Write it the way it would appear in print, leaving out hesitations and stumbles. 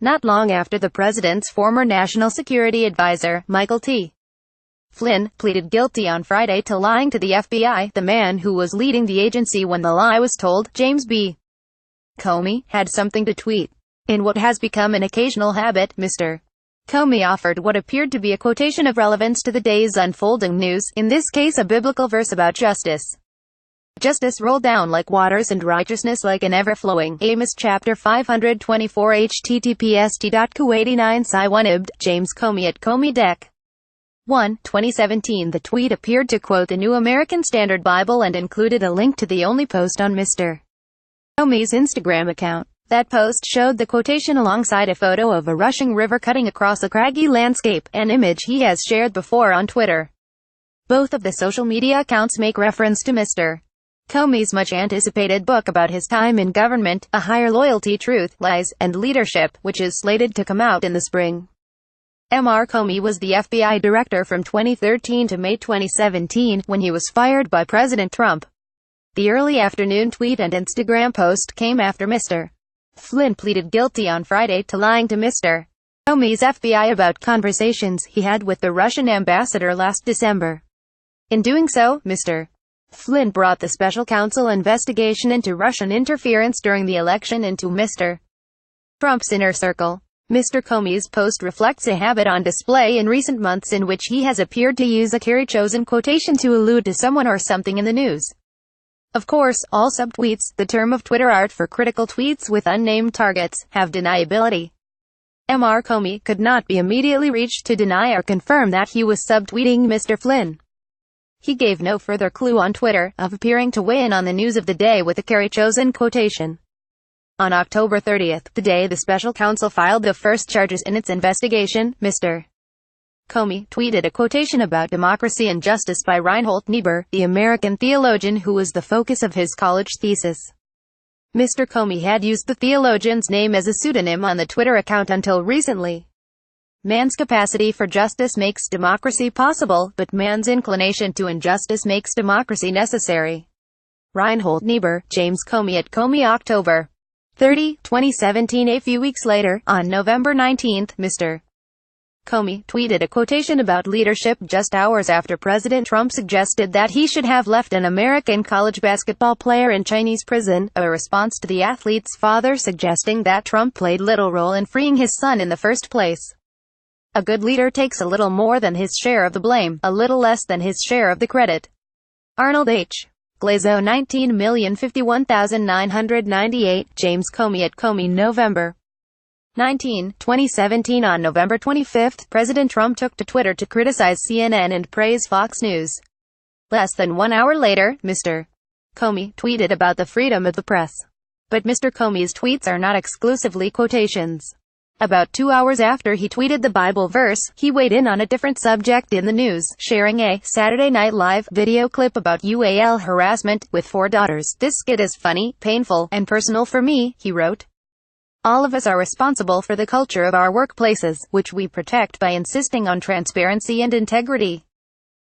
Not long after the president's former national security advisor, Michael T. Flynn, pleaded guilty on Friday to lying to the FBI, the man who was leading the agency when the lie was told, James B. Comey, had something to tweet. In what has become an occasional habit, Mr. Comey offered what appeared to be a quotation of relevance to the day's unfolding news, in this case a biblical verse about justice. Justice roll down like waters and righteousness like an ever-flowing. Amos chapter 524 https://t.co89 Sci1 ibd. James Comey at Comey Dec. 1, 2017. The tweet appeared to quote the New American Standard Bible and included a link to the only post on Mr. Comey's Instagram account. That post showed the quotation alongside a photo of a rushing river cutting across a craggy landscape, an image he has shared before on Twitter. Both of the social media accounts make reference to Mr. Comey's much-anticipated book about his time in government, A Higher Loyalty, Truth, Lies, and Leadership, which is slated to come out in the spring. Mr. Comey was the FBI director from 2013 to May 2017, when he was fired by President Trump. The early afternoon tweet and Instagram post came after Mr. Flynn pleaded guilty on Friday to lying to Mr. Comey's FBI about conversations he had with the Russian ambassador last December. In doing so, Mr. Flynn brought the special counsel investigation into Russian interference during the election into Mr. Trump's inner circle. Mr. Comey's post reflects a habit on display in recent months in which he has appeared to use a carefully-chosen quotation to allude to someone or something in the news. Of course, all subtweets, the term of Twitter art for critical tweets with unnamed targets, have deniability. Mr. Comey could not be immediately reached to deny or confirm that he was subtweeting Mr. Flynn. He gave no further clue on Twitter of appearing to weigh in on the news of the day with a carefully-chosen quotation. On October 30, the day the special counsel filed the first charges in its investigation, Mr. Comey tweeted a quotation about democracy and justice by Reinhold Niebuhr, the American theologian who was the focus of his college thesis. Mr. Comey had used the theologian's name as a pseudonym on the Twitter account until recently. Man's capacity for justice makes democracy possible, but man's inclination to injustice makes democracy necessary. Reinhold Niebuhr, James Comey at Comey October 30, 2017. A few weeks later, on November 19, Mr. Comey tweeted a quotation about leadership just hours after President Trump suggested that he should have left an American college basketball player in Chinese prison, a response to the athlete's father suggesting that Trump played little role in freeing his son in the first place. A good leader takes a little more than his share of the blame, a little less than his share of the credit. Arnold H. Glazo 19,051,998, James Comey at Comey November 19, 2017. On November 25, President Trump took to Twitter to criticize CNN and praise Fox News. Less than 1 hour later, Mr. Comey tweeted about the freedom of the press. But Mr. Comey's tweets are not exclusively quotations. About 2 hours after he tweeted the Bible verse, he weighed in on a different subject in the news, sharing a Saturday Night Live video clip about UAL harassment with 4 daughters. This skit is funny, painful, and personal for me, he wrote. All of us are responsible for the culture of our workplaces, which we protect by insisting on transparency and integrity.